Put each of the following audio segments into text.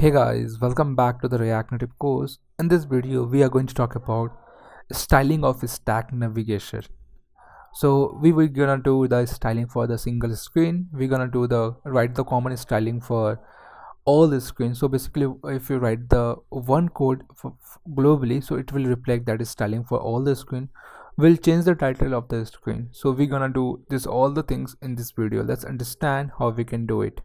Hey guys, welcome back to the React Native course. In this video, we are going to talk about styling of Stack Navigator. So we were gonna do the styling for the single screen. We're gonna do the write the common styling for all the screens. So basically, if you write the one code globally, so it will reflect that is styling for all the screen. We'll change the title of the screen. So we're gonna do this all the things in this video. Let's understand how we can do it.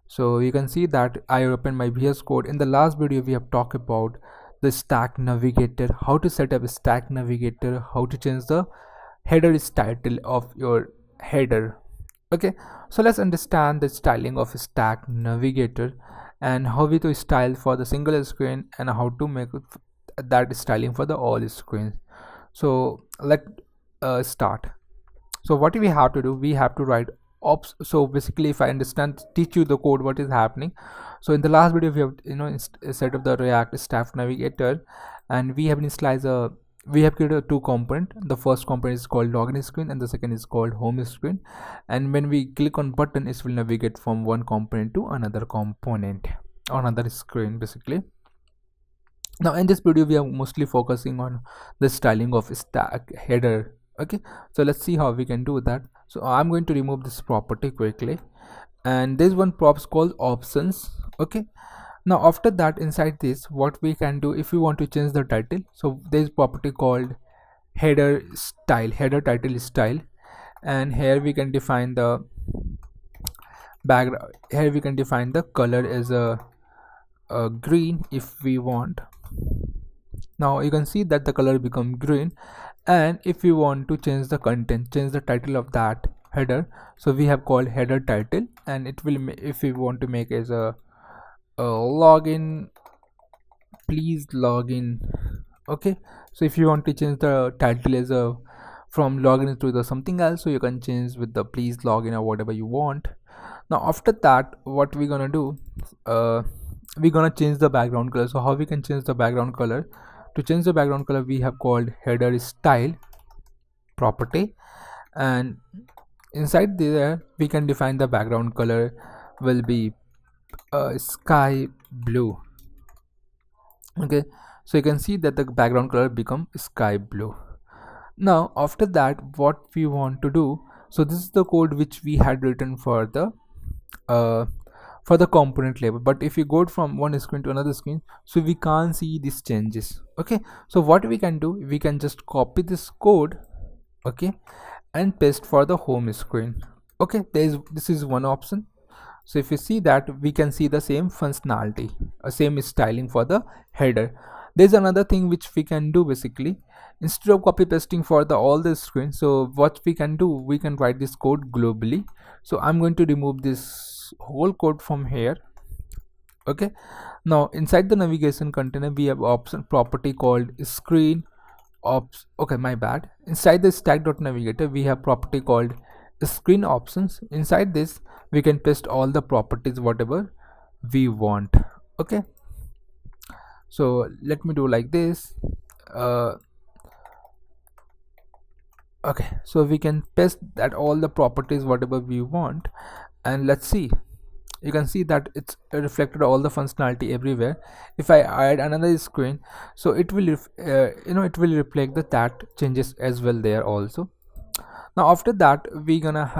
So you can see that I opened my VS Code. In the last video we have talked about the Stack Navigator, how to set up a Stack Navigator, how to change the header title of your header. Okay, so let's understand the styling of Stack Navigator and how we to style for the single screen and how to make that styling for the all screens. So let's start. So what we have to do, we have to write ops. So basically, if I understand, teach you the code what is happening. So in the last video we have set up the React Stack Navigator, and we have initialized we have created a two component. The first component is called login screen and the second is called home screen, and when we click on button, it will navigate from one component to another component on another screen basically. Now in this video we are mostly focusing on the styling of stack header. Okay, so let's see how we can do that. So I'm going to remove this property quickly, and there's one props called options. Okay, now after that, inside this, what we can do, if we want to change the title, so there's property called header style, header title style, and here we can define the background. Here we can define the color as a green if we want. Now you can see that the color become green, and if we want to change the content, change the title of that header, so we have called header title, and it will if we want to make as a login, please login. Okay, so if you want to change the title as a from login to the something else, so you can change with the please login or whatever you want. Now after that, what we're gonna do, we're gonna change the background color. So how we can change the background color? To change the background color, we have called header style property, and inside there we can define the background color will be sky blue. Okay, so you can see that the background color become sky blue. Now after that, what we want to do, so this is the code which we had written for the component label, but if you go from one screen to another screen, so we can't see these changes. Okay, so what we can do, we can just copy this code, okay, and paste for the home screen. Okay, this is one option. So if you see that, we can see the same functionality, same styling for the header. There's another thing which we can do basically, instead of copy pasting for the all the screen, so what we can do, we can write this code globally. So I'm going to remove this whole code from here. Okay, now inside the navigation container we have option property called screen ops. Okay, my bad. Inside the stack.navigator we have property called screen options. Inside this we can paste all the properties whatever we want. Okay, so let me do like this. Okay, so we can paste that all the properties whatever we want, and let's see. You can see that it's reflected all the functionality everywhere. If I add another screen, so it will it will reflect that changes as well there also. Now after that, we're gonna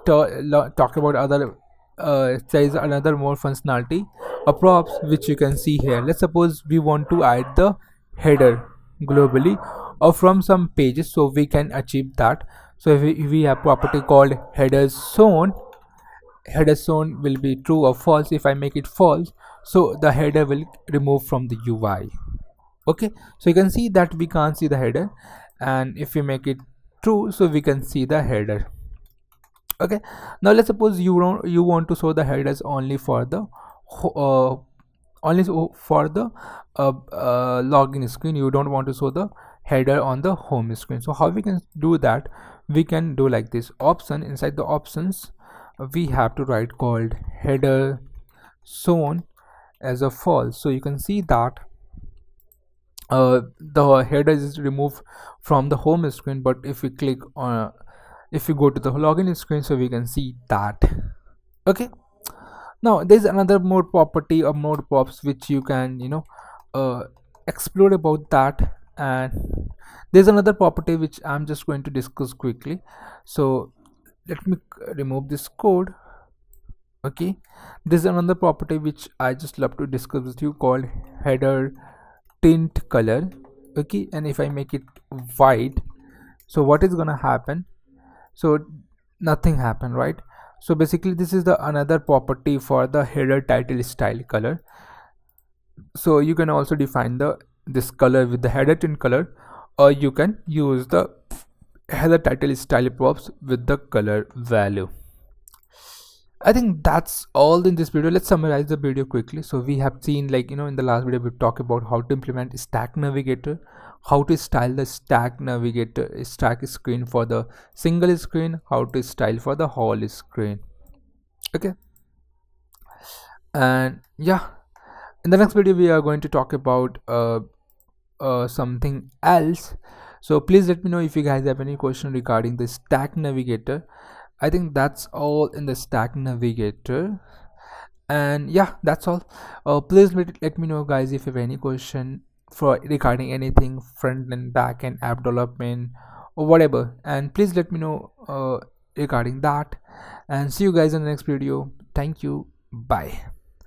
talk about other there is another more functionality, a props, which you can see here. Let's suppose we want to add the header globally or from some pages, so we can achieve that. So if we have property called header zone, header zone will be true or false. If I make it false, so the header will remove from the UI. Okay, so you can see that we can't see the header, and if we make it true, so we can see the header. Okay, now let's suppose you want to show the headers only for the login screen. You don't want to show the header on the home screen. So how we can do that? We can do like this option. Inside the options, we have to write called header zone as a false. So you can see that the header is removed from the home screen, but if we click on if we go to the login screen, so we can see that. Okay, Now there's another more property or more props which you can uh, explore about that. And there's another property which I'm just going to discuss quickly. So let me remove this code. Okay, there's another property which I just love to discuss with you called header tint color. Okay, and if I make it white, so what is gonna happen? So nothing happen, right? So basically this is the another property for the header title style color. So you can also define the this color with the header tint color, or you can use the header title style props with the color value. I think that's all in this video. Let's summarize the video quickly. So we have seen, like, in the last video we talked about how to implement Stack Navigator, how to style the Stack Navigator stack screen for the single screen, how to style for the whole screen. Okay, and yeah, in the next video we are going to talk about something else. So please let me know if you guys have any question regarding the Stack Navigator. I think that's all in the Stack Navigator. And yeah, that's all. Please let me know guys if you have any question for regarding anything front and back and app development or whatever, and please let me know regarding that. And see you guys in the next video. Thank you. Bye.